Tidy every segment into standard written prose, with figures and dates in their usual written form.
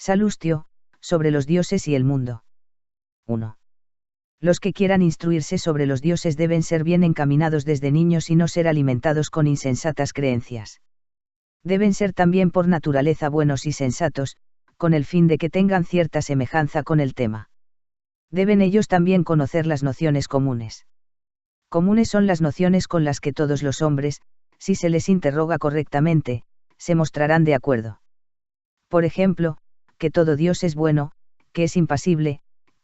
Salustio, sobre los dioses y el mundo. 1. Los que quieran instruirse sobre los dioses deben ser bien encaminados desde niños y no ser alimentados con insensatas creencias. Deben ser también por naturaleza buenos y sensatos, con el fin de que tengan cierta semejanza con el tema. Deben ellos también conocer las nociones comunes. Comunes son las nociones con las que todos los hombres, si se les interroga correctamente, se mostrarán de acuerdo. Por ejemplo, que todo Dios es bueno, que es impasible,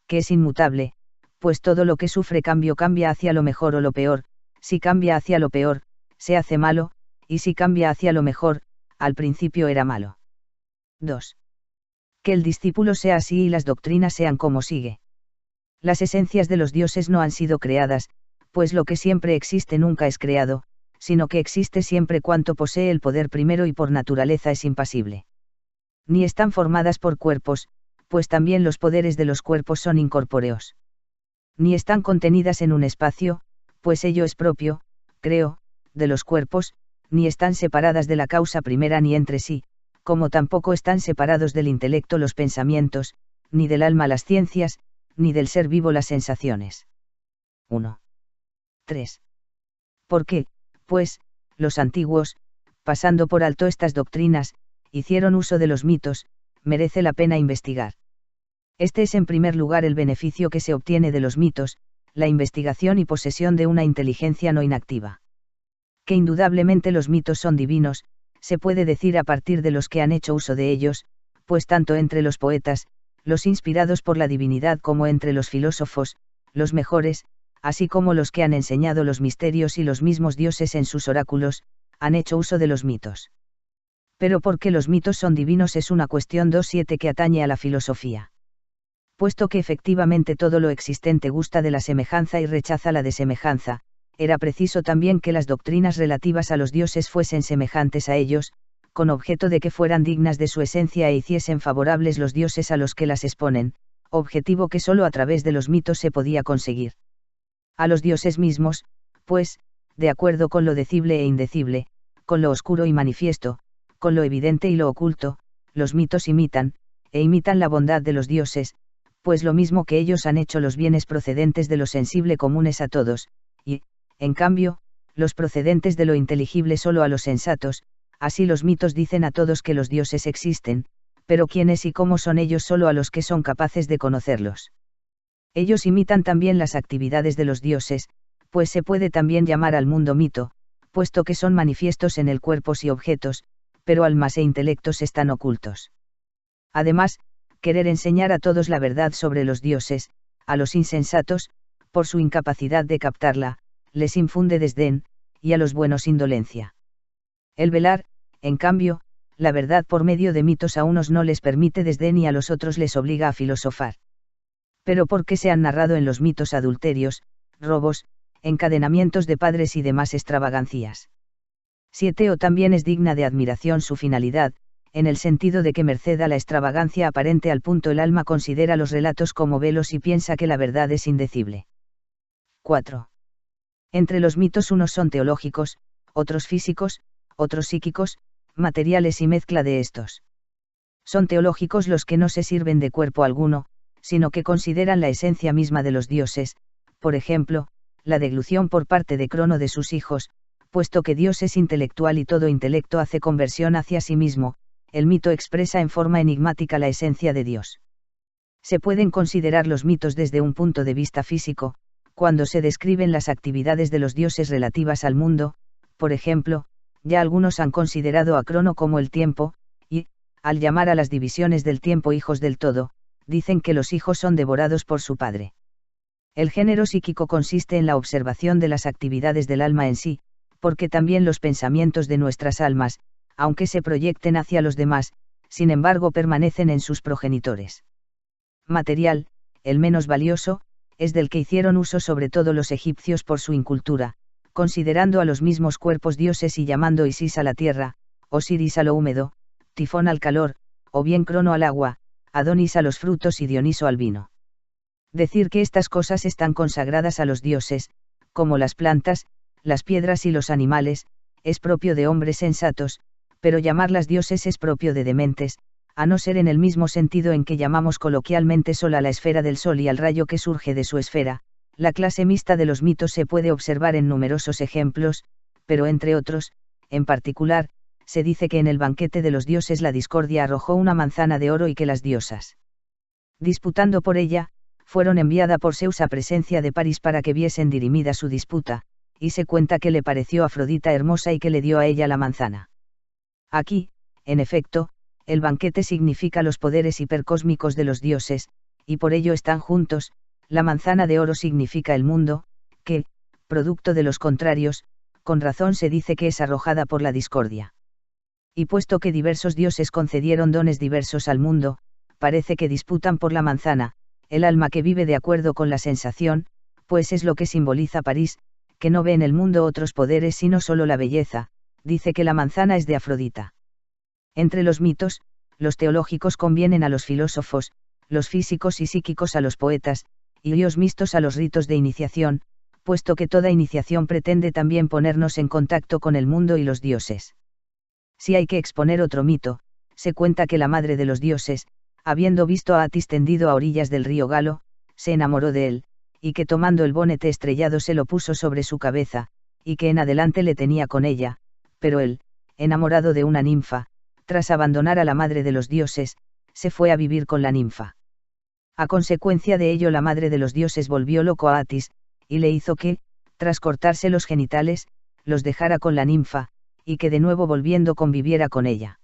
que es inmutable, pues todo lo que sufre cambio cambia hacia lo mejor o lo peor, si cambia hacia lo peor, se hace malo, y si cambia hacia lo mejor, al principio era malo. 2. Que el discípulo sea así y las doctrinas sean como sigue. Las esencias de los dioses no han sido creadas, pues lo que siempre existe nunca es creado, sino que existe siempre cuanto posee el poder primero y por naturaleza es impasible. Ni están formadas por cuerpos, pues también los poderes de los cuerpos son incorpóreos. Ni están contenidas en un espacio, pues ello es propio, creo, de los cuerpos, ni están separadas de la causa primera ni entre sí, como tampoco están separados del intelecto los pensamientos, ni del alma las ciencias, ni del ser vivo las sensaciones. 1. 3. ¿Por qué, pues, los antiguos, pasando por alto estas doctrinas, hicieron uso de los mitos? Merece la pena investigar. Este es en primer lugar el beneficio que se obtiene de los mitos, la investigación y posesión de una inteligencia no inactiva. Que indudablemente los mitos son divinos, se puede decir a partir de los que han hecho uso de ellos, pues tanto entre los poetas, los inspirados por la divinidad como entre los filósofos, los mejores, así como los que han enseñado los misterios y los mismos dioses en sus oráculos, han hecho uso de los mitos. Pero porque los mitos son divinos es una cuestión 2.7 que atañe a la filosofía. Puesto que efectivamente todo lo existente gusta de la semejanza y rechaza la desemejanza, era preciso también que las doctrinas relativas a los dioses fuesen semejantes a ellos, con objeto de que fueran dignas de su esencia e hiciesen favorables los dioses a los que las exponen, objetivo que sólo a través de los mitos se podía conseguir. A los dioses mismos, pues, de acuerdo con lo decible e indecible, con lo oscuro y manifiesto, con lo evidente y lo oculto, los mitos imitan la bondad de los dioses, pues lo mismo que ellos han hecho los bienes procedentes de lo sensible comunes a todos, y, en cambio, los procedentes de lo inteligible solo a los sensatos, así los mitos dicen a todos que los dioses existen, pero quiénes y cómo son ellos solo a los que son capaces de conocerlos. Ellos imitan también las actividades de los dioses, pues se puede también llamar al mundo mito, puesto que son manifiestos en el cuerpos y objetos, pero almas e intelectos están ocultos. Además, querer enseñar a todos la verdad sobre los dioses, a los insensatos, por su incapacidad de captarla, les infunde desdén, y a los buenos indolencia. El velar, en cambio, la verdad por medio de mitos a unos no les permite desdén y a los otros les obliga a filosofar. Pero ¿por qué se han narrado en los mitos adulterios, robos, encadenamientos de padres y demás extravagancias? 7. O también es digna de admiración su finalidad, en el sentido de que merced a la extravagancia aparente al punto el alma considera los relatos como velos y piensa que la verdad es indecible. 4. Entre los mitos unos son teológicos, otros físicos, otros psíquicos, materiales y mezcla de estos. Son teológicos los que no se sirven de cuerpo alguno, sino que consideran la esencia misma de los dioses, por ejemplo, la deglución por parte de Crono de sus hijos, puesto que Dios es intelectual y todo intelecto hace conversión hacia sí mismo, el mito expresa en forma enigmática la esencia de Dios. Se pueden considerar los mitos desde un punto de vista físico, cuando se describen las actividades de los dioses relativas al mundo, por ejemplo, ya algunos han considerado a Crono como el tiempo, y, al llamar a las divisiones del tiempo hijos del todo, dicen que los hijos son devorados por su padre. El género psíquico consiste en la observación de las actividades del alma en sí, porque también los pensamientos de nuestras almas, aunque se proyecten hacia los demás, sin embargo permanecen en sus progenitores. Material, el menos valioso, es del que hicieron uso sobre todo los egipcios por su incultura, considerando a los mismos cuerpos dioses y llamando Isis a la tierra, Osiris a lo húmedo, Tifón al calor, o bien Crono al agua, Adonis a los frutos y Dioniso al vino. Decir que estas cosas están consagradas a los dioses, como las plantas, las piedras y los animales, es propio de hombres sensatos, pero llamarlas dioses es propio de dementes, a no ser en el mismo sentido en que llamamos coloquialmente Sol a la esfera del Sol y al rayo que surge de su esfera. La clase mixta de los mitos se puede observar en numerosos ejemplos, pero entre otros, en particular, se dice que en el banquete de los dioses la discordia arrojó una manzana de oro y que las diosas, disputando por ella, fueron enviada por Zeus a presencia de París para que viesen dirimida su disputa, y se cuenta que le pareció Afrodita hermosa y que le dio a ella la manzana. Aquí, en efecto, el banquete significa los poderes hipercósmicos de los dioses, y por ello están juntos. La manzana de oro significa el mundo, que, producto de los contrarios, con razón se dice que es arrojada por la discordia. Y puesto que diversos dioses concedieron dones diversos al mundo, parece que disputan por la manzana, el alma que vive de acuerdo con la sensación, pues es lo que simboliza París, que no ve en el mundo otros poderes sino solo la belleza, dice que la manzana es de Afrodita. Entre los mitos, los teológicos convienen a los filósofos, los físicos y psíquicos a los poetas, y los mixtos a los ritos de iniciación, puesto que toda iniciación pretende también ponernos en contacto con el mundo y los dioses. Si hay que exponer otro mito, se cuenta que la madre de los dioses, habiendo visto a Atis tendido a orillas del río Galo, se enamoró de él, y que tomando el bonete estrellado se lo puso sobre su cabeza, y que en adelante le tenía con ella, pero él, enamorado de una ninfa, tras abandonar a la madre de los dioses, se fue a vivir con la ninfa. A consecuencia de ello la madre de los dioses volvió loco a Atis, y le hizo que, tras cortarse los genitales, los dejara con la ninfa, y que de nuevo volviendo conviviera con ella.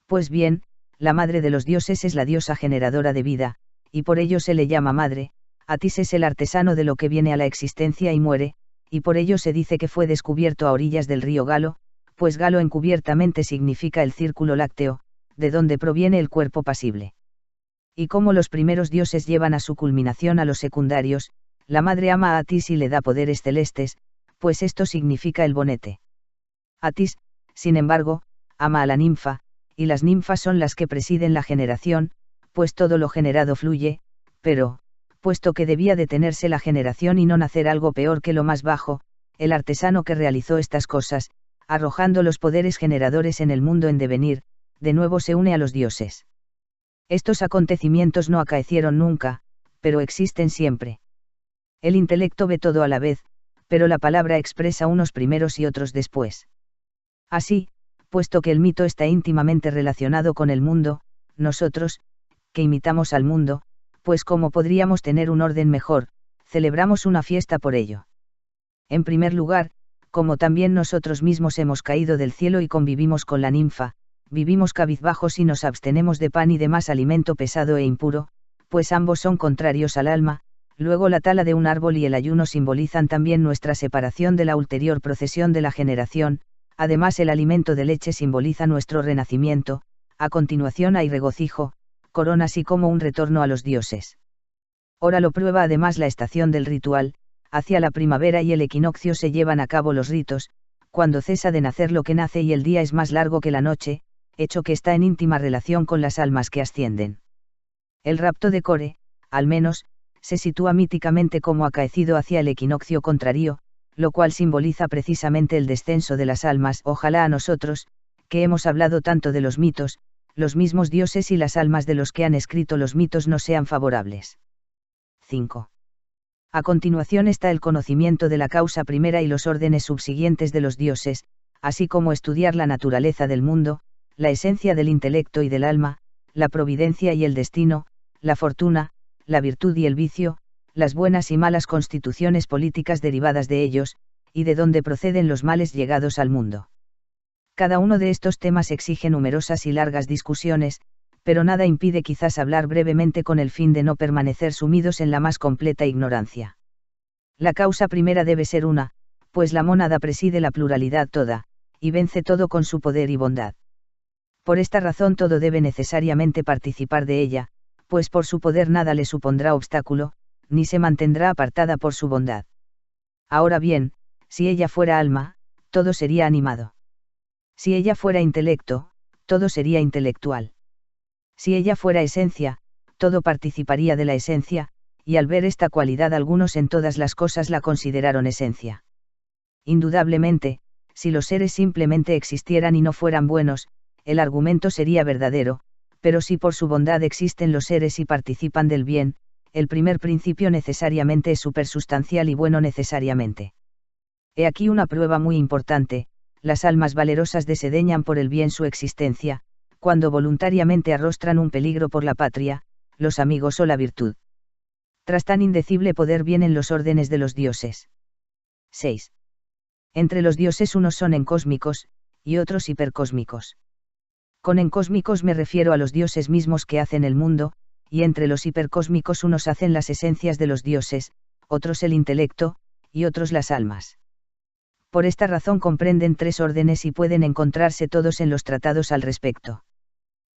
Pues bien, la madre de los dioses es la diosa generadora de vida, y por ello se le llama madre. Atis es el artesano de lo que viene a la existencia y muere, y por ello se dice que fue descubierto a orillas del río Galo, pues Galo encubiertamente significa el círculo lácteo, de donde proviene el cuerpo pasible. Y como los primeros dioses llevan a su culminación a los secundarios, la madre ama a Atis y le da poderes celestes, pues esto significa el bonete. Atis, sin embargo, ama a la ninfa, y las ninfas son las que presiden la generación, pues todo lo generado fluye, pero, puesto que debía detenerse la generación y no nacer algo peor que lo más bajo, el artesano que realizó estas cosas, arrojando los poderes generadores en el mundo en devenir, de nuevo se une a los dioses. Estos acontecimientos no acaecieron nunca, pero existen siempre. El intelecto ve todo a la vez, pero la palabra expresa unos primeros y otros después. Así, puesto que el mito está íntimamente relacionado con el mundo, nosotros, que imitamos al mundo, pues ¿cómo podríamos tener un orden mejor? Celebramos una fiesta por ello. En primer lugar, como también nosotros mismos hemos caído del cielo y convivimos con la ninfa, vivimos cabizbajos y nos abstenemos de pan y demás alimento pesado e impuro, pues ambos son contrarios al alma. Luego la tala de un árbol y el ayuno simbolizan también nuestra separación de la ulterior procesión de la generación. Además el alimento de leche simboliza nuestro renacimiento. A continuación hay regocijo, corona así como un retorno a los dioses. Ahora lo prueba además la estación del ritual. Hacia la primavera y el equinoccio se llevan a cabo los ritos, cuando cesa de nacer lo que nace y el día es más largo que la noche, hecho que está en íntima relación con las almas que ascienden. El rapto de Core, al menos, se sitúa míticamente como acaecido hacia el equinoccio contrario, lo cual simboliza precisamente el descenso de las almas. Ojalá a nosotros, que hemos hablado tanto de los mitos, los mismos dioses y las almas de los que han escrito los mitos nos sean favorables. 5. A continuación está el conocimiento de la causa primera y los órdenes subsiguientes de los dioses, así como estudiar la naturaleza del mundo, la esencia del intelecto y del alma, la providencia y el destino, la fortuna, la virtud y el vicio, las buenas y malas constituciones políticas derivadas de ellos, y de dónde proceden los males llegados al mundo. Cada uno de estos temas exige numerosas y largas discusiones, pero nada impide quizás hablar brevemente con el fin de no permanecer sumidos en la más completa ignorancia. La causa primera debe ser una, pues la mónada preside la pluralidad toda, y vence todo con su poder y bondad. Por esta razón todo debe necesariamente participar de ella, pues por su poder nada le supondrá obstáculo, ni se mantendrá apartada por su bondad. Ahora bien, si ella fuera alma, todo sería animado. Si ella fuera intelecto, todo sería intelectual. Si ella fuera esencia, todo participaría de la esencia, y al ver esta cualidad algunos en todas las cosas la consideraron esencia. Indudablemente, si los seres simplemente existieran y no fueran buenos, el argumento sería verdadero, pero si por su bondad existen los seres y participan del bien, el primer principio necesariamente es supersustancial y bueno necesariamente. He aquí una prueba muy importante: las almas valerosas desedeñan por el bien su existencia, cuando voluntariamente arrostran un peligro por la patria, los amigos o la virtud. Tras tan indecible poder vienen los órdenes de los dioses. 6. Entre los dioses unos son encósmicos, y otros hipercósmicos. Con encósmicos me refiero a los dioses mismos que hacen el mundo, y entre los hipercósmicos unos hacen las esencias de los dioses, otros el intelecto, y otros las almas. Por esta razón comprenden 3 órdenes y pueden encontrarse todos en los tratados al respecto.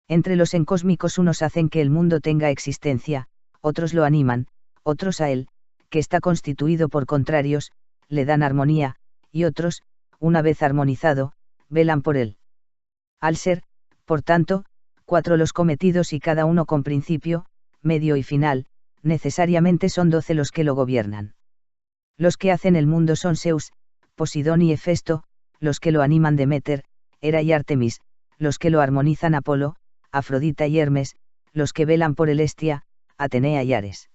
Entre los encósmicos unos hacen que el mundo tenga existencia, otros lo animan, otros a él, que está constituido por contrarios, le dan armonía, y otros, una vez armonizado, velan por él. Al ser, por tanto, 4 los cometidos y cada uno con principio, medio y final, necesariamente son 12 los que lo gobiernan. Los que hacen el mundo son Zeus, Posidón y Hefesto, los que lo animan Demeter, Hera y Artemis, los que lo armonizan Apolo, Afrodita y Hermes, los que velan por el Hestia, Atenea y Ares.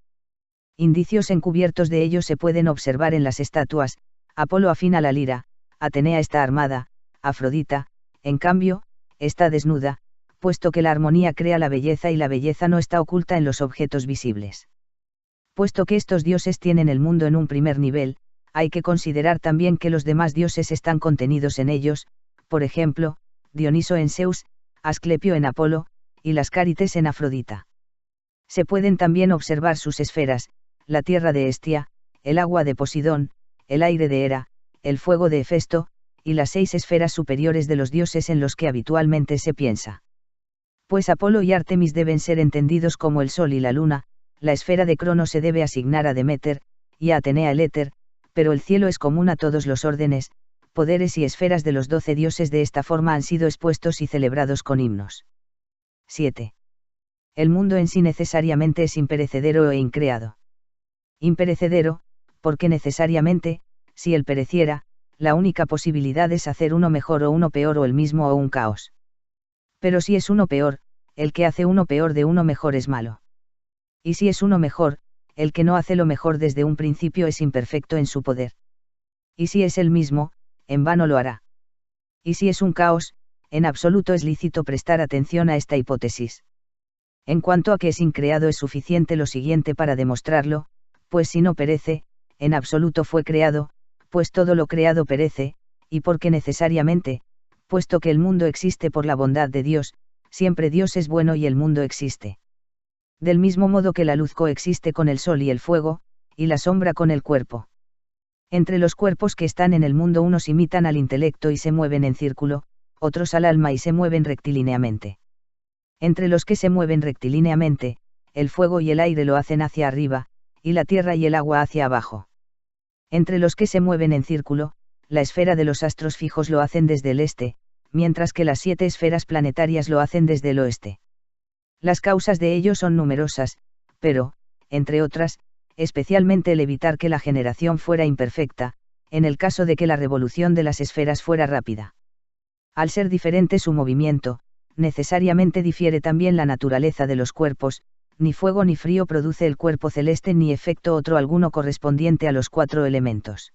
Indicios encubiertos de ello se pueden observar en las estatuas: Apolo afina la lira, Atenea está armada, Afrodita, en cambio, está desnuda, puesto que la armonía crea la belleza y la belleza no está oculta en los objetos visibles. Puesto que estos dioses tienen el mundo en un primer nivel, hay que considerar también que los demás dioses están contenidos en ellos, por ejemplo, Dioniso en Zeus, Asclepio en Apolo, y las Cárites en Afrodita. Se pueden también observar sus esferas: la tierra de Hestia, el agua de Posidón, el aire de Hera, el fuego de Hefesto, y las 6 esferas superiores de los dioses en los que habitualmente se piensa. Pues Apolo y Artemis deben ser entendidos como el sol y la luna, la esfera de Crono se debe asignar a Demeter, y a Atenea el éter, pero el cielo es común a todos los órdenes, poderes y esferas de los 12 dioses. De esta forma han sido expuestos y celebrados con himnos. 7. El mundo en sí necesariamente es imperecedero e increado. Imperecedero, porque necesariamente, si él pereciera, la única posibilidad es hacer uno mejor o uno peor o el mismo o un caos. Pero si es uno peor, el que hace uno peor de uno mejor es malo. Y si es uno mejor, el que no hace lo mejor desde un principio es imperfecto en su poder. Y si es el mismo, en vano lo hará. Y si es un caos, en absoluto es lícito prestar atención a esta hipótesis. En cuanto a que es increado, es suficiente lo siguiente para demostrarlo: pues si no perece, en absoluto fue creado, pues todo lo creado perece, y porque necesariamente, puesto que el mundo existe por la bondad de Dios, siempre Dios es bueno y el mundo existe. Del mismo modo que la luz coexiste con el sol y el fuego, y la sombra con el cuerpo. Entre los cuerpos que están en el mundo unos imitan al intelecto y se mueven en círculo, otros al alma y se mueven rectilíneamente. Entre los que se mueven rectilíneamente, el fuego y el aire lo hacen hacia arriba, y la tierra y el agua hacia abajo. Entre los que se mueven en círculo, la esfera de los astros fijos lo hacen desde el este, mientras que las 7 esferas planetarias lo hacen desde el oeste. Las causas de ello son numerosas, pero, entre otras, especialmente el evitar que la generación fuera imperfecta, en el caso de que la revolución de las esferas fuera rápida. Al ser diferente su movimiento, necesariamente difiere también la naturaleza de los cuerpos: ni fuego ni frío produce el cuerpo celeste ni efecto otro alguno correspondiente a los 4 elementos.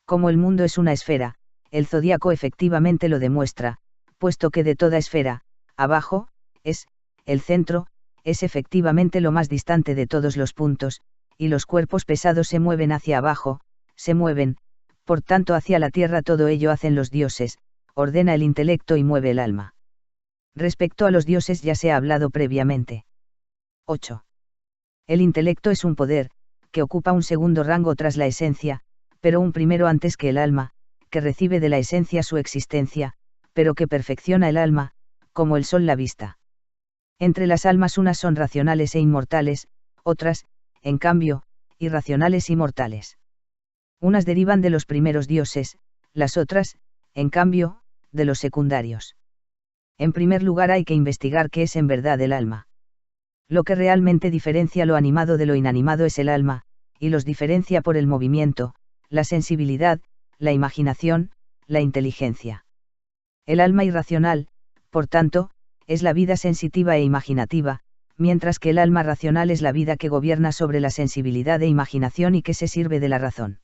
Como el mundo es una esfera, el zodíaco efectivamente lo demuestra, puesto que de toda esfera, abajo, es, el centro, es efectivamente lo más distante de todos los puntos, y los cuerpos pesados se mueven hacia abajo, se mueven, por tanto hacia la tierra. Todo ello hacen los dioses, ordena el intelecto y mueve el alma. Respecto a los dioses ya se ha hablado previamente. 8. El intelecto es un poder, que ocupa un segundo rango tras la esencia, pero un primero antes que el alma, que recibe de la esencia su existencia, pero que perfecciona el alma, como el sol la vista. Entre las almas unas son racionales e inmortales, otras, en cambio, irracionales y mortales. Unas derivan de los primeros dioses, las otras, en cambio, de los secundarios. En primer lugar hay que investigar qué es en verdad el alma. Lo que realmente diferencia lo animado de lo inanimado es el alma, y los diferencia por el movimiento, la sensibilidad, la imaginación, la inteligencia. El alma irracional, por tanto, es la vida sensitiva e imaginativa, mientras que el alma racional es la vida que gobierna sobre la sensibilidad e imaginación y que se sirve de la razón.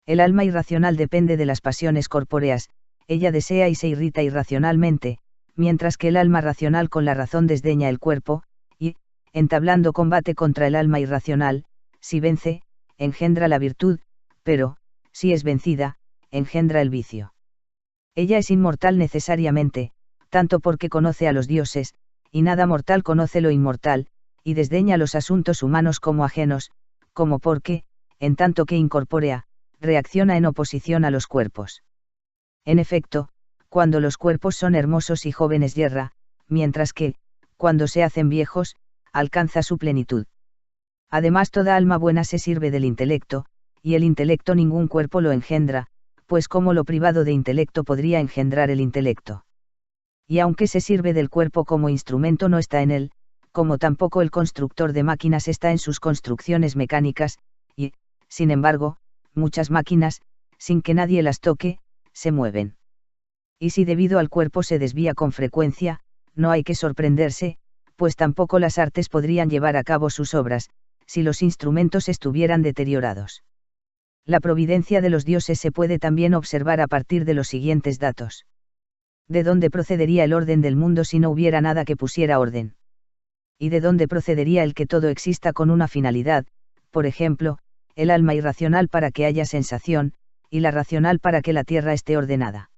El alma irracional depende de las pasiones corpóreas, ella desea y se irrita irracionalmente, mientras que el alma racional con la razón desdeña el cuerpo, y, entablando combate contra el alma irracional, si vence, engendra la virtud, pero, si es vencida, engendra el vicio. Ella es inmortal necesariamente, tanto porque conoce a los dioses, y nada mortal conoce lo inmortal, y desdeña los asuntos humanos como ajenos, como porque, en tanto que incorpórea, reacciona en oposición a los cuerpos. En efecto, cuando los cuerpos son hermosos y jóvenes yerra, mientras que, cuando se hacen viejos, alcanza su plenitud. Además, toda alma buena se sirve del intelecto, y el intelecto ningún cuerpo lo engendra, pues como lo privado de intelecto podría engendrar el intelecto. Y aunque se sirve del cuerpo como instrumento no está en él, como tampoco el constructor de máquinas está en sus construcciones mecánicas, y, sin embargo, muchas máquinas, sin que nadie las toque, se mueven. Y si debido al cuerpo se desvía con frecuencia, no hay que sorprenderse, pues tampoco las artes podrían llevar a cabo sus obras, si los instrumentos estuvieran deteriorados. La providencia de los dioses se puede también observar a partir de los siguientes datos. ¿De dónde procedería el orden del mundo si no hubiera nada que pusiera orden? ¿Y de dónde procedería el que todo exista con una finalidad, por ejemplo, el alma irracional para que haya sensación, y la racional para que la tierra esté ordenada?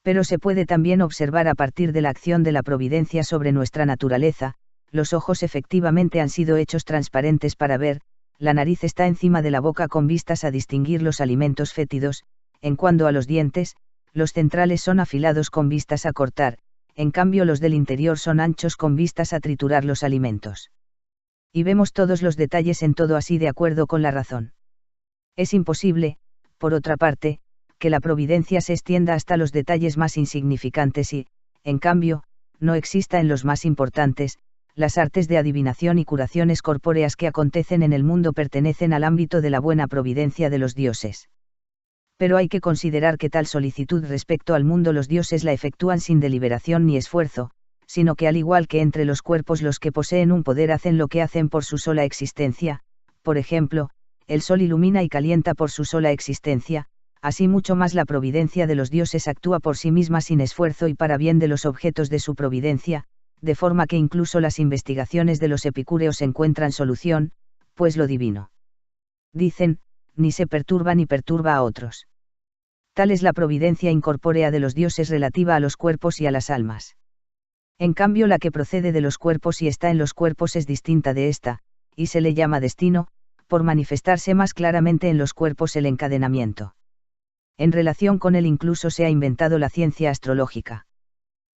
Pero se puede también observar a partir de la acción de la providencia sobre nuestra naturaleza, los ojos efectivamente han sido hechos transparentes para ver, la nariz está encima de la boca con vistas a distinguir los alimentos fétidos, en cuanto a los dientes, los centrales son afilados con vistas a cortar, en cambio los del interior son anchos con vistas a triturar los alimentos. Y vemos todos los detalles en todo así de acuerdo con la razón. Es imposible, por otra parte, que la providencia se extienda hasta los detalles más insignificantes y, en cambio, no exista en los más importantes. Las artes de adivinación y curaciones corpóreas que acontecen en el mundo pertenecen al ámbito de la buena providencia de los dioses. Pero hay que considerar que tal solicitud respecto al mundo los dioses la efectúan sin deliberación ni esfuerzo, sino que al igual que entre los cuerpos los que poseen un poder hacen lo que hacen por su sola existencia, por ejemplo, el sol ilumina y calienta por su sola existencia, así mucho más la providencia de los dioses actúa por sí misma sin esfuerzo y para bien de los objetos de su providencia, de forma que incluso las investigaciones de los epicúreos encuentran solución, pues lo divino, dicen, ni se perturba ni perturba a otros. Tal es la providencia incorpórea de los dioses relativa a los cuerpos y a las almas. En cambio la que procede de los cuerpos y está en los cuerpos es distinta de esta, y se le llama destino, por manifestarse más claramente en los cuerpos el encadenamiento. En relación con él incluso se ha inventado la ciencia astrológica.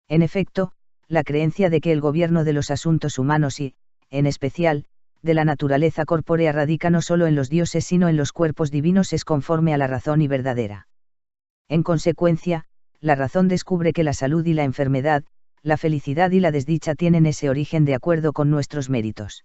En efecto, la creencia de que el gobierno de los asuntos humanos y, en especial, de la naturaleza corpórea radica no solo en los dioses sino en los cuerpos divinos es conforme a la razón y verdadera. En consecuencia, la razón descubre que la salud y la enfermedad, la felicidad y la desdicha tienen ese origen de acuerdo con nuestros méritos.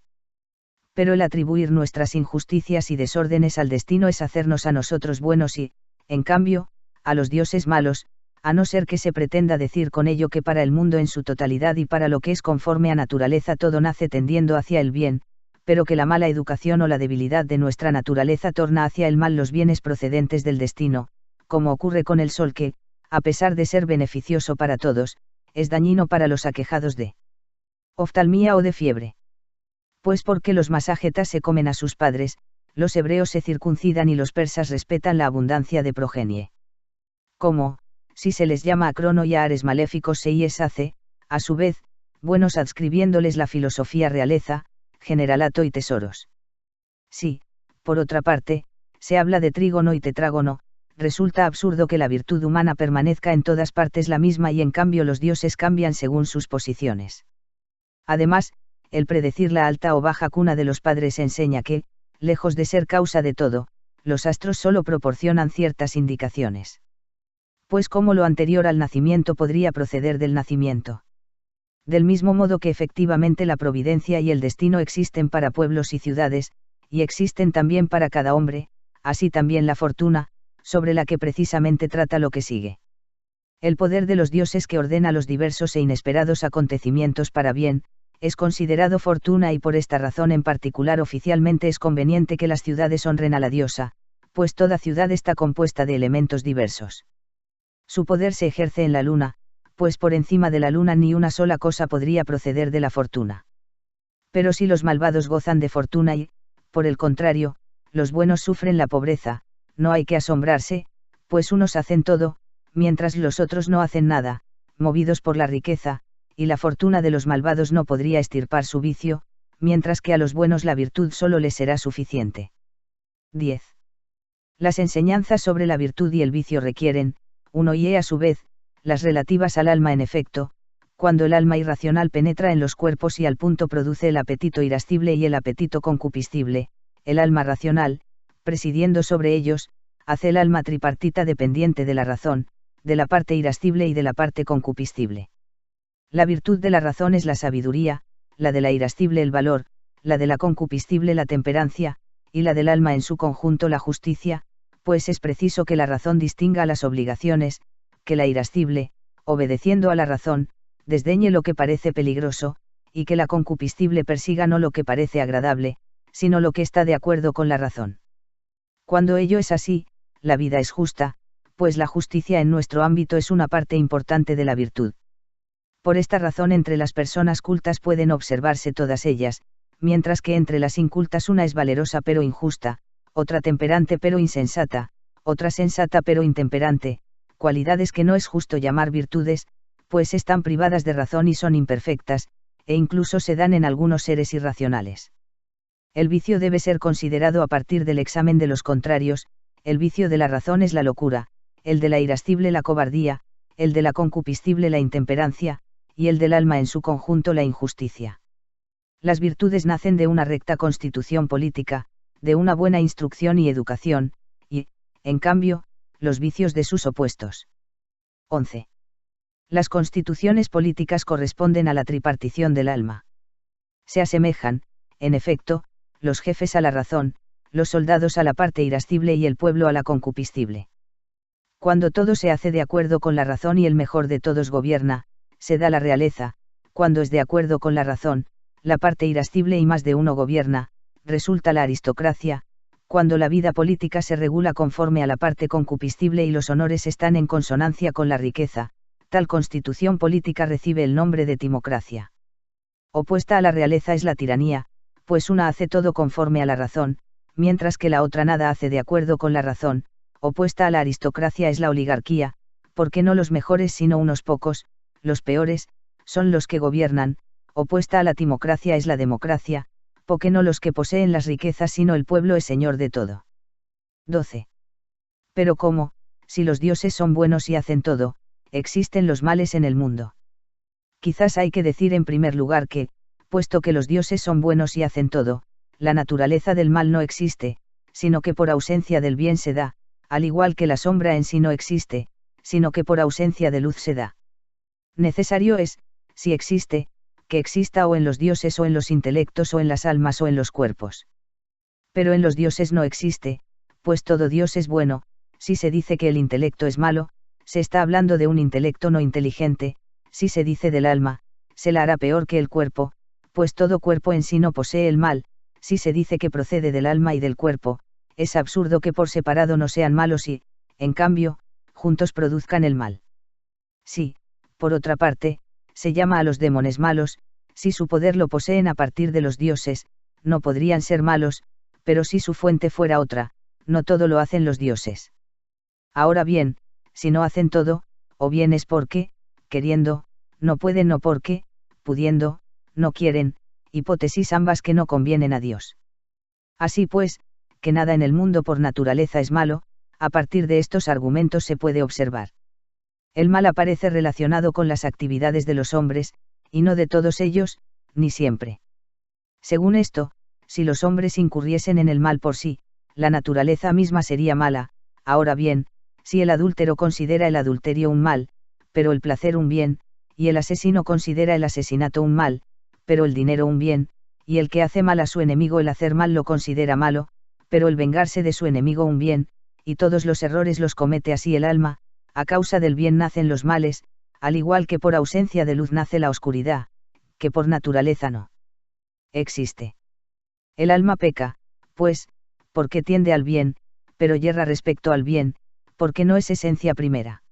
Pero el atribuir nuestras injusticias y desórdenes al destino es hacernos a nosotros buenos y, en cambio, a los dioses malos, a no ser que se pretenda decir con ello que para el mundo en su totalidad y para lo que es conforme a naturaleza todo nace tendiendo hacia el bien, pero que la mala educación o la debilidad de nuestra naturaleza torna hacia el mal los bienes procedentes del destino, como ocurre con el sol que, a pesar de ser beneficioso para todos, es dañino para los aquejados de oftalmía o de fiebre. Pues porque los masagetas se comen a sus padres, los hebreos se circuncidan y los persas respetan la abundancia de progenie. Como, si se les llama a Crono y a Ares maléficos se les hace, a su vez, buenos adscribiéndoles la filosofía realeza, generalato y tesoros. Si, por otra parte, se habla de trígono y tetrágono, resulta absurdo que la virtud humana permanezca en todas partes la misma y en cambio los dioses cambian según sus posiciones. Además, el predecir la alta o baja cuna de los padres enseña que, lejos de ser causa de todo, los astros solo proporcionan ciertas indicaciones. Pues como lo anterior al nacimiento podría proceder del nacimiento. Del mismo modo que efectivamente la providencia y el destino existen para pueblos y ciudades, y existen también para cada hombre, así también la fortuna, sobre la que precisamente trata lo que sigue. El poder de los dioses que ordena los diversos e inesperados acontecimientos para bien, es considerado fortuna y por esta razón en particular oficialmente es conveniente que las ciudades honren a la diosa, pues toda ciudad está compuesta de elementos diversos. Su poder se ejerce en la luna, pues por encima de la luna ni una sola cosa podría proceder de la fortuna. Pero si los malvados gozan de fortuna y, por el contrario, los buenos sufren la pobreza, no hay que asombrarse, pues unos hacen todo, mientras los otros no hacen nada, movidos por la riqueza, y la fortuna de los malvados no podría extirpar su vicio, mientras que a los buenos la virtud solo les será suficiente. 10. Las enseñanzas sobre la virtud y el vicio requieren, uno y a su vez, las relativas al alma en efecto, cuando el alma irracional penetra en los cuerpos y al punto produce el apetito irascible y el apetito concupiscible, el alma racional, presidiendo sobre ellos, hace el alma tripartita dependiente de la razón, de la parte irascible y de la parte concupiscible. La virtud de la razón es la sabiduría, la de la irascible el valor, la de la concupiscible la temperancia, y la del alma en su conjunto la justicia, pues es preciso que la razón distinga las obligaciones, que la irascible, obedeciendo a la razón, desdeñe lo que parece peligroso, y que la concupiscible persiga no lo que parece agradable, sino lo que está de acuerdo con la razón. Cuando ello es así, la vida es justa, pues la justicia en nuestro ámbito es una parte importante de la virtud. Por esta razón entre las personas cultas pueden observarse todas ellas, mientras que entre las incultas una es valerosa pero injusta, otra temperante pero insensata, otra sensata pero intemperante, cualidades que no es justo llamar virtudes, pues están privadas de razón y son imperfectas, e incluso se dan en algunos seres irracionales. El vicio debe ser considerado a partir del examen de los contrarios, el vicio de la razón es la locura, el de la irascible la cobardía, el de la concupiscible la intemperancia, y el del alma en su conjunto la injusticia. Las virtudes nacen de una recta constitución política, de una buena instrucción y educación, y, en cambio, los vicios de sus opuestos. 11. Las constituciones políticas corresponden a la tripartición del alma. Se asemejan, en efecto, los jefes a la razón, los soldados a la parte irascible y el pueblo a la concupiscible. Cuando todo se hace de acuerdo con la razón y el mejor de todos gobierna, se da la realeza, cuando es de acuerdo con la razón, la parte irascible y más de uno gobierna, resulta la aristocracia, cuando la vida política se regula conforme a la parte concupiscible y los honores están en consonancia con la riqueza, tal constitución política recibe el nombre de timocracia. Opuesta a la realeza es la tiranía, pues una hace todo conforme a la razón, mientras que la otra nada hace de acuerdo con la razón. Opuesta a la aristocracia es la oligarquía, porque no los mejores sino unos pocos, los peores, son los que gobiernan. Opuesta a la timocracia es la democracia, porque no los que poseen las riquezas sino el pueblo es señor de todo. 12. Pero ¿cómo, si los dioses son buenos y hacen todo, existen los males en el mundo? Quizás hay que decir en primer lugar que, puesto que los dioses son buenos y hacen todo, la naturaleza del mal no existe, sino que por ausencia del bien se da, al igual que la sombra en sí no existe, sino que por ausencia de luz se da. Necesario es, si existe, que exista o en los dioses o en los intelectos o en las almas o en los cuerpos. Pero en los dioses no existe, pues todo Dios es bueno. Si se dice que el intelecto es malo, se está hablando de un intelecto no inteligente. Si se dice del alma, se la hará peor que el cuerpo, pues todo cuerpo en sí no posee el mal. Si se dice que procede del alma y del cuerpo, es absurdo que por separado no sean malos y, en cambio, juntos produzcan el mal. Si, por otra parte, se llama a los demonios malos, si su poder lo poseen a partir de los dioses, no podrían ser malos, pero si su fuente fuera otra, no todo lo hacen los dioses. Ahora bien, si no hacen todo, o bien es porque, queriendo, no pueden o porque, pudiendo, no quieren, hipótesis ambas que no convienen a Dios. Así pues, que nada en el mundo por naturaleza es malo, a partir de estos argumentos se puede observar. El mal aparece relacionado con las actividades de los hombres, y no de todos ellos, ni siempre. Según esto, si los hombres incurriesen en el mal por sí, la naturaleza misma sería mala. Ahora bien, si el adúltero considera el adulterio un mal, pero el placer un bien, y el asesino considera el asesinato un mal, pero el dinero un bien, y el que hace mal a su enemigo el hacer mal lo considera malo, pero el vengarse de su enemigo un bien, y todos los errores los comete así el alma, a causa del bien nacen los males, al igual que por ausencia de luz nace la oscuridad, que por naturaleza no existe. El alma peca, pues, porque tiende al bien, pero yerra respecto al bien, porque no es esencia primera.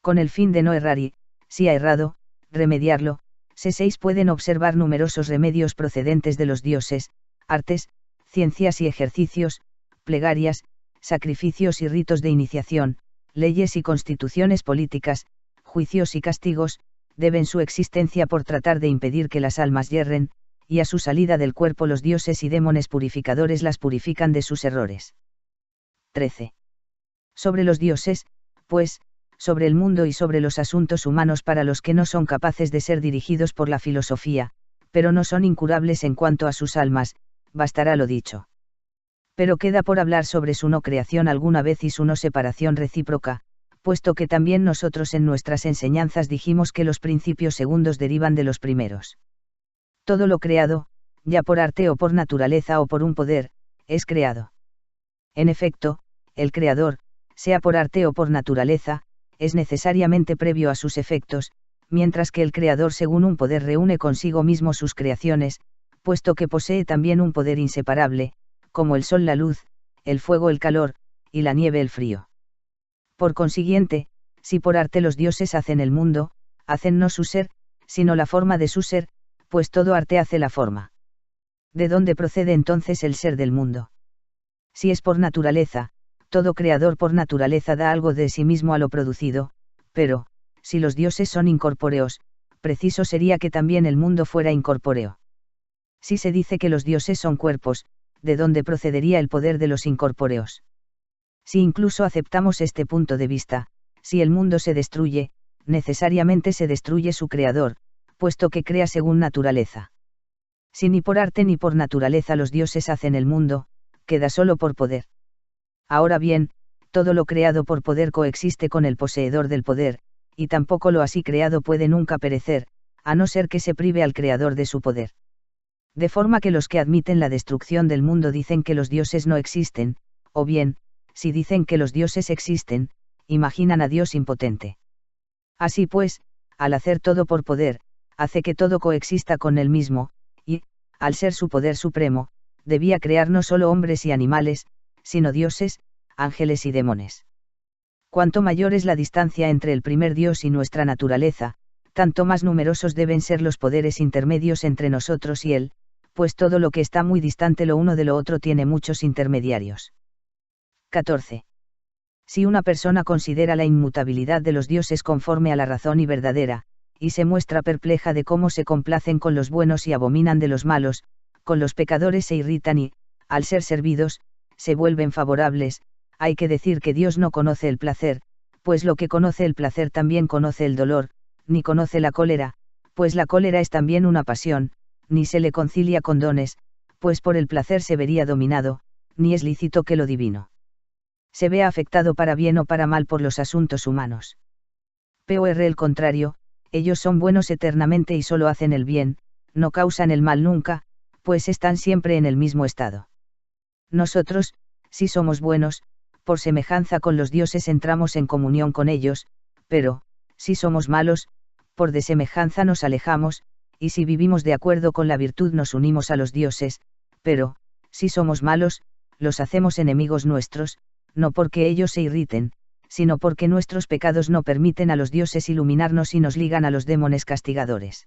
Con el fin de no errar y, si ha errado, remediarlo, se 6 pueden observar numerosos remedios procedentes de los dioses, artes, ciencias y ejercicios, plegarias, sacrificios y ritos de iniciación, leyes y constituciones políticas, juicios y castigos, deben su existencia por tratar de impedir que las almas yerren, y a su salida del cuerpo los dioses y demones purificadores las purifican de sus errores. 13. Sobre los dioses, pues, sobre el mundo y sobre los asuntos humanos para los que no son capaces de ser dirigidos por la filosofía, pero no son incurables en cuanto a sus almas, bastará lo dicho. Pero queda por hablar sobre su no creación alguna vez y su no separación recíproca, puesto que también nosotros en nuestras enseñanzas dijimos que los principios segundos derivan de los primeros. Todo lo creado, ya por arte o por naturaleza o por un poder, es creado. En efecto, el creador, sea por arte o por naturaleza, es necesariamente previo a sus efectos, mientras que el creador según un poder reúne consigo mismo sus creaciones, puesto que posee también un poder inseparable, como el sol la luz, el fuego el calor, y la nieve el frío. Por consiguiente, si por arte los dioses hacen el mundo, hacen no su ser, sino la forma de su ser, pues todo arte hace la forma. ¿De dónde procede entonces el ser del mundo? Si es por naturaleza, todo creador por naturaleza da algo de sí mismo a lo producido, pero, si los dioses son incorpóreos, preciso sería que también el mundo fuera incorpóreo. Si se dice que los dioses son cuerpos, ¿de dónde procedería el poder de los incorpóreos? Si incluso aceptamos este punto de vista, si el mundo se destruye, necesariamente se destruye su creador, puesto que crea según naturaleza. Si ni por arte ni por naturaleza los dioses hacen el mundo, queda solo por poder. Ahora bien, todo lo creado por poder coexiste con el poseedor del poder, y tampoco lo así creado puede nunca perecer, a no ser que se prive al creador de su poder. De forma que los que admiten la destrucción del mundo dicen que los dioses no existen, o bien, si dicen que los dioses existen, imaginan a Dios impotente. Así pues, al hacer todo por poder, hace que todo coexista con él mismo, y, al ser su poder supremo, debía crear no solo hombres y animales, sino dioses, ángeles y demones. Cuanto mayor es la distancia entre el primer Dios y nuestra naturaleza, tanto más numerosos deben ser los poderes intermedios entre nosotros y él, pues todo lo que está muy distante lo uno de lo otro tiene muchos intermediarios. 14. Si una persona considera la inmutabilidad de los dioses conforme a la razón y verdadera, y se muestra perpleja de cómo se complacen con los buenos y abominan de los malos, con los pecadores se irritan y, al ser servidos, se vuelven favorables, hay que decir que Dios no conoce el placer, pues lo que conoce el placer también conoce el dolor, ni conoce la cólera, pues la cólera es también una pasión, ni se le concilia con dones, pues por el placer se vería dominado, ni es lícito que lo divino se vea afectado para bien o para mal por los asuntos humanos. Por el contrario, ellos son buenos eternamente y solo hacen el bien, no causan el mal nunca, pues están siempre en el mismo estado. Nosotros, si somos buenos, por semejanza con los dioses entramos en comunión con ellos, pero, si somos malos, por desemejanza nos alejamos, y si vivimos de acuerdo con la virtud nos unimos a los dioses, pero, si somos malos, los hacemos enemigos nuestros, no porque ellos se irriten, sino porque nuestros pecados no permiten a los dioses iluminarnos y nos ligan a los demones castigadores.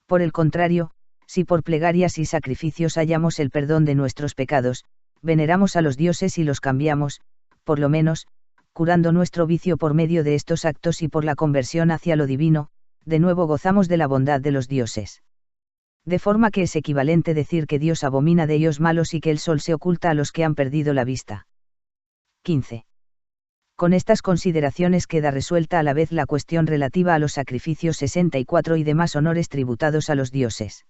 Por el contrario, si por plegarias y sacrificios hallamos el perdón de nuestros pecados, veneramos a los dioses y los cambiamos, por lo menos, curando nuestro vicio por medio de estos actos y por la conversión hacia lo divino, de nuevo gozamos de la bondad de los dioses. De forma que es equivalente decir que Dios abomina de ellos malos y que el sol se oculta a los que han perdido la vista. 15. Con estas consideraciones queda resuelta a la vez la cuestión relativa a los sacrificios 64 y demás honores tributados a los dioses.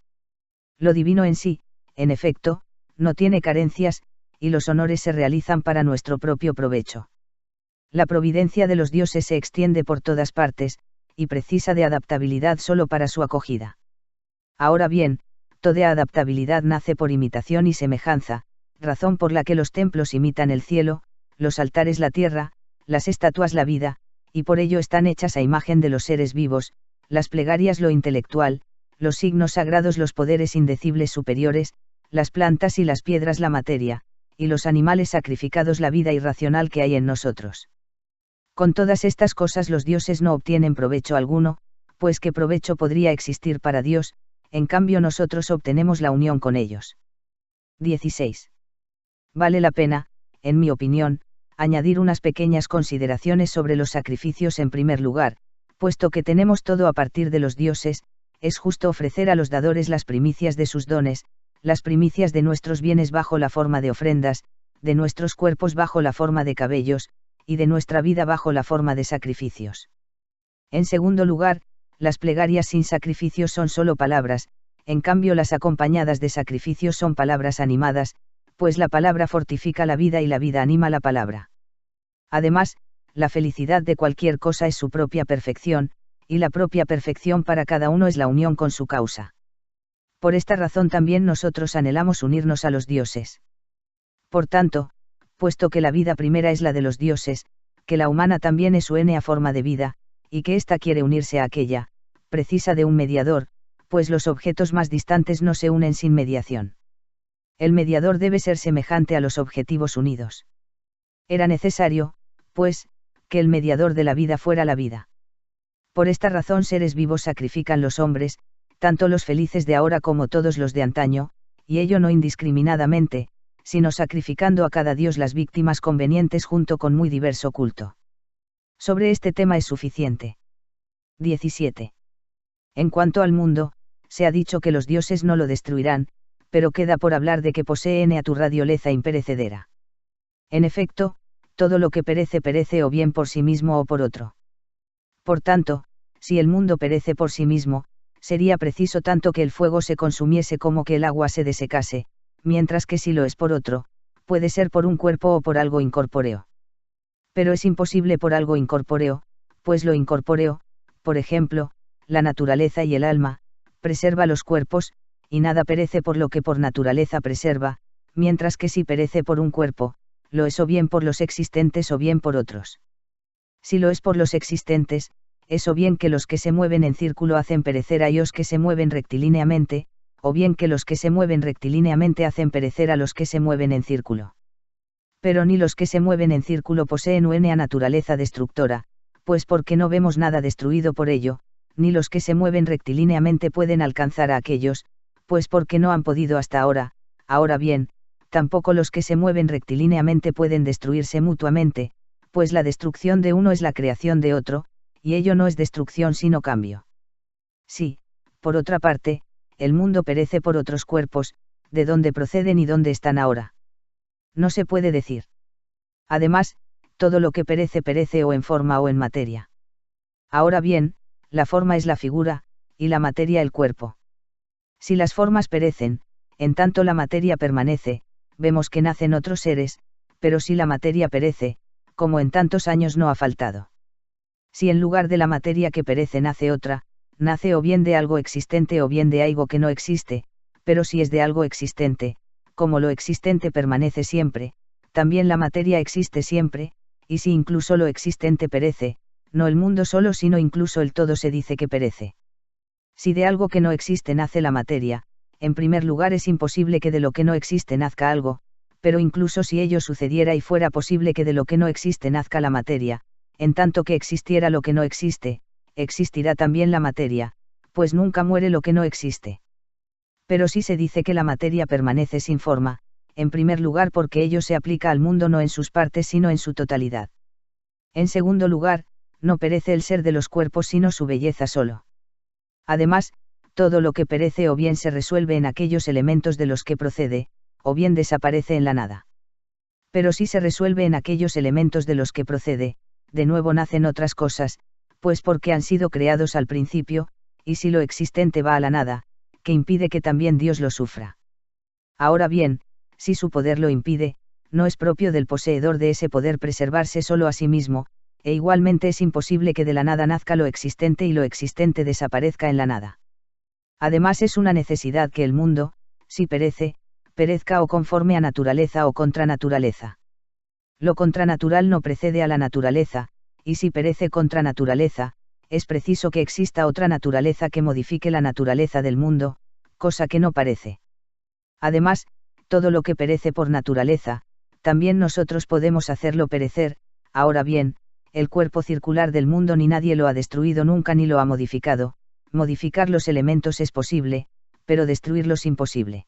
Lo divino en sí, en efecto, no tiene carencias, y los honores se realizan para nuestro propio provecho. La providencia de los dioses se extiende por todas partes, y precisa de adaptabilidad solo para su acogida. Ahora bien, toda adaptabilidad nace por imitación y semejanza, razón por la que los templos imitan el cielo, los altares la tierra, las estatuas la vida, y por ello están hechas a imagen de los seres vivos, las plegarias lo intelectual, los signos sagrados los poderes indecibles superiores, las plantas y las piedras la materia, y los animales sacrificados la vida irracional que hay en nosotros. Con todas estas cosas los dioses no obtienen provecho alguno, pues qué provecho podría existir para Dios, en cambio nosotros obtenemos la unión con ellos. 16. Vale la pena, en mi opinión, añadir unas pequeñas consideraciones sobre los sacrificios en primer lugar, puesto que tenemos todo a partir de los dioses, es justo ofrecer a los dadores las primicias de sus dones, las primicias de nuestros bienes bajo la forma de ofrendas, de nuestros cuerpos bajo la forma de cabellos, y de nuestra vida bajo la forma de sacrificios. En segundo lugar, las plegarias sin sacrificios son solo palabras, en cambio las acompañadas de sacrificios son palabras animadas, pues la palabra fortifica la vida y la vida anima la palabra. Además, la felicidad de cualquier cosa es su propia perfección, y la propia perfección para cada uno es la unión con su causa. Por esta razón también nosotros anhelamos unirnos a los dioses. Por tanto, puesto que la vida primera es la de los dioses, que la humana también es su ena forma de vida, y que ésta quiere unirse a aquella, precisa de un mediador, pues los objetos más distantes no se unen sin mediación. El mediador debe ser semejante a los objetivos unidos. Era necesario, pues, que el mediador de la vida fuera la vida. Por esta razón seres vivos sacrifican los hombres, tanto los felices de ahora como todos los de antaño, y ello no indiscriminadamente, sino sacrificando a cada dios las víctimas convenientes junto con muy diverso culto. Sobre este tema es suficiente. 17. En cuanto al mundo, se ha dicho que los dioses no lo destruirán, pero queda por hablar de que poseen a tu radioleza imperecedera. En efecto, todo lo que perece perece o bien por sí mismo o por otro. Por tanto, si el mundo perece por sí mismo, sería preciso tanto que el fuego se consumiese como que el agua se desecase, mientras que si lo es por otro, puede ser por un cuerpo o por algo incorpóreo. Pero es imposible por algo incorpóreo, pues lo incorpóreo, por ejemplo, la naturaleza y el alma, preserva los cuerpos, y nada perece por lo que por naturaleza preserva, mientras que si perece por un cuerpo, lo es o bien por los existentes o bien por otros. Si lo es por los existentes, es o bien que los que se mueven en círculo hacen perecer a ellos que se mueven rectilíneamente, o bien que los que se mueven rectilíneamente hacen perecer a los que se mueven en círculo. Pero ni los que se mueven en círculo poseen una naturaleza destructora, pues porque no vemos nada destruido por ello, ni los que se mueven rectilíneamente pueden alcanzar a aquellos, pues porque no han podido hasta ahora. Ahora bien, tampoco los que se mueven rectilíneamente pueden destruirse mutuamente, pues la destrucción de uno es la creación de otro, y ello no es destrucción sino cambio. Sí, por otra parte, el mundo perece por otros cuerpos, de dónde proceden y dónde están ahora. No se puede decir. Además, todo lo que perece perece o en forma o en materia. Ahora bien, la forma es la figura, y la materia el cuerpo. Si las formas perecen, en tanto la materia permanece, vemos que nacen otros seres, pero si la materia perece, como en tantos años no ha faltado. Si en lugar de la materia que perece nace otra, nace o bien de algo existente o bien de algo que no existe, pero si es de algo existente, como lo existente permanece siempre, también la materia existe siempre, y si incluso lo existente perece, no el mundo solo sino incluso el todo se dice que perece. Si de algo que no existe nace la materia, en primer lugar es imposible que de lo que no existe nazca algo, pero incluso si ello sucediera y fuera posible que de lo que no existe nazca la materia, en tanto que existiera lo que no existe, existirá también la materia, pues nunca muere lo que no existe. Pero si se dice que la materia permanece sin forma, en primer lugar porque ello se aplica al mundo no en sus partes sino en su totalidad. En segundo lugar, no perece el ser de los cuerpos sino su belleza solo. Además, todo lo que perece o bien se resuelve en aquellos elementos de los que procede, o bien desaparece en la nada. Pero si se resuelve en aquellos elementos de los que procede, de nuevo nacen otras cosas, pues porque han sido creados al principio, y si lo existente va a la nada, que impide que también Dios lo sufra. Ahora bien, si su poder lo impide, no es propio del poseedor de ese poder preservarse solo a sí mismo, e igualmente es imposible que de la nada nazca lo existente y lo existente desaparezca en la nada. Además es una necesidad que el mundo, si perece, perezca o conforme a naturaleza o contra naturaleza. Lo contranatural no precede a la naturaleza, y si perece contra naturaleza, es preciso que exista otra naturaleza que modifique la naturaleza del mundo, cosa que no parece. Además, todo lo que perece por naturaleza, también nosotros podemos hacerlo perecer. Ahora bien, el cuerpo circular del mundo ni nadie lo ha destruido nunca ni lo ha modificado. Modificar los elementos es posible, pero destruirlos imposible.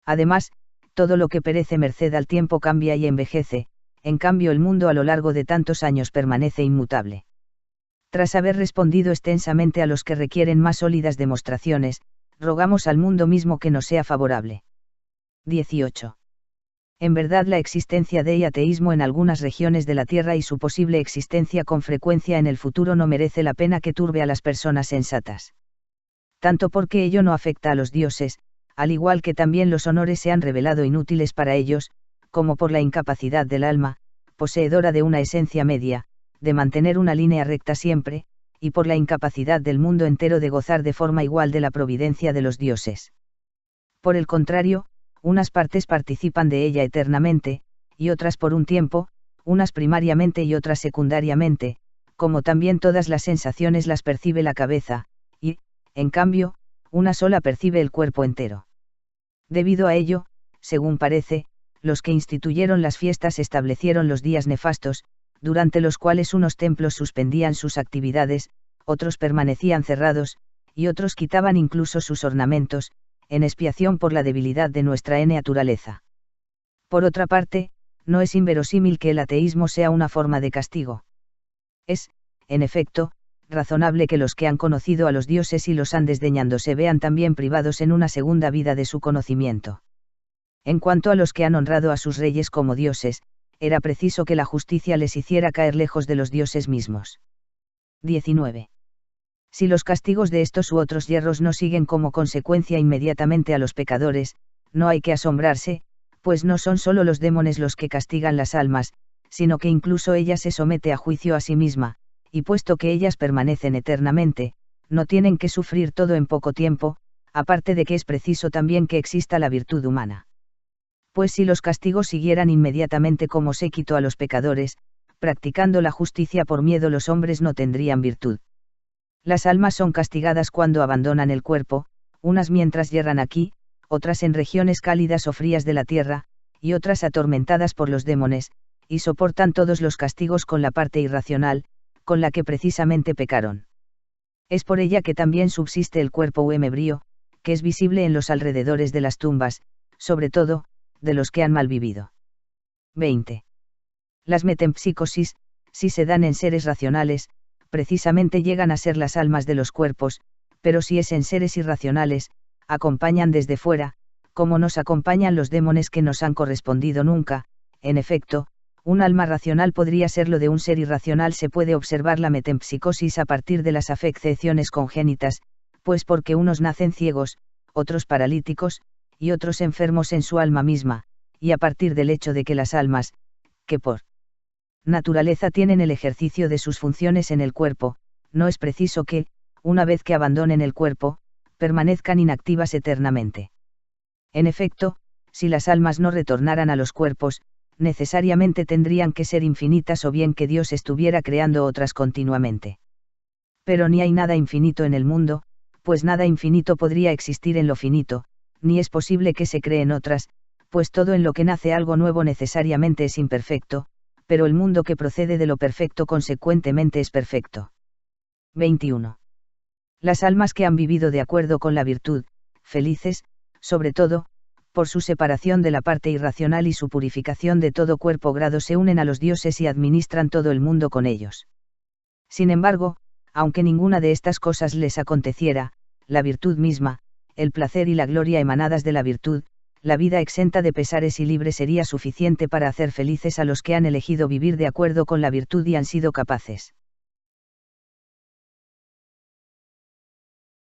Además, todo lo que perece merced al tiempo cambia y envejece, en cambio el mundo a lo largo de tantos años permanece inmutable. Tras haber respondido extensamente a los que requieren más sólidas demostraciones, rogamos al mundo mismo que nos sea favorable. 18. En verdad la existencia de ateísmo en algunas regiones de la Tierra y su posible existencia con frecuencia en el futuro no merece la pena que turbe a las personas sensatas. Tanto porque ello no afecta a los dioses, al igual que también los honores se han revelado inútiles para ellos, como por la incapacidad del alma, poseedora de una esencia media, de mantener una línea recta siempre, y por la incapacidad del mundo entero de gozar de forma igual de la providencia de los dioses. Por el contrario, unas partes participan de ella eternamente, y otras por un tiempo, unas primariamente y otras secundariamente, como también todas las sensaciones las percibe la cabeza, y, en cambio, una sola percibe el cuerpo entero. Debido a ello, según parece, los que instituyeron las fiestas establecieron los días nefastos, durante los cuales unos templos suspendían sus actividades, otros permanecían cerrados, y otros quitaban incluso sus ornamentos, en expiación por la debilidad de nuestra naturaleza. Por otra parte, no es inverosímil que el ateísmo sea una forma de castigo. Es, en efecto, razonable que los que han conocido a los dioses y los han desdeñado se vean también privados en una segunda vida de su conocimiento. En cuanto a los que han honrado a sus reyes como dioses, era preciso que la justicia les hiciera caer lejos de los dioses mismos. 19. Si los castigos de estos u otros yerros no siguen como consecuencia inmediatamente a los pecadores, no hay que asombrarse, pues no son solo los demones los que castigan las almas, sino que incluso ella se somete a juicio a sí misma, y puesto que ellas permanecen eternamente, no tienen que sufrir todo en poco tiempo, aparte de que es preciso también que exista la virtud humana. Pues si los castigos siguieran inmediatamente como séquito a los pecadores, practicando la justicia por miedo los hombres no tendrían virtud. Las almas son castigadas cuando abandonan el cuerpo, unas mientras yerran aquí, otras en regiones cálidas o frías de la tierra, y otras atormentadas por los demones, y soportan todos los castigos con la parte irracional, con la que precisamente pecaron. Es por ella que también subsiste el cuerpo u emebrío, que es visible en los alrededores de las tumbas, sobre todo, de los que han malvivido. 20. Las metempsicosis, si se dan en seres racionales, precisamente llegan a ser las almas de los cuerpos, pero si es en seres irracionales, acompañan desde fuera, como nos acompañan los demones que nos han correspondido nunca. En efecto, un alma racional podría ser lo de un ser irracional. Se puede observar la metempsicosis a partir de las afecciones congénitas, pues porque unos nacen ciegos, otros paralíticos, y otros enfermos en su alma misma, y a partir del hecho de que las almas, que por naturaleza tienen el ejercicio de sus funciones en el cuerpo, no es preciso que, una vez que abandonen el cuerpo, permanezcan inactivas eternamente. En efecto, si las almas no retornaran a los cuerpos, necesariamente tendrían que ser infinitas o bien que Dios estuviera creando otras continuamente. Pero ni hay nada infinito en el mundo, pues nada infinito podría existir en lo finito, ni es posible que se creen otras, pues todo en lo que nace algo nuevo necesariamente es imperfecto, pero el mundo que procede de lo perfecto consecuentemente es perfecto. 21. Las almas que han vivido de acuerdo con la virtud, felices, sobre todo, por su separación de la parte irracional y su purificación de todo cuerpo grado se unen a los dioses y administran todo el mundo con ellos. Sin embargo, aunque ninguna de estas cosas les aconteciera, la virtud misma, el placer y la gloria emanadas de la virtud, la vida exenta de pesares y libre sería suficiente para hacer felices a los que han elegido vivir de acuerdo con la virtud y han sido capaces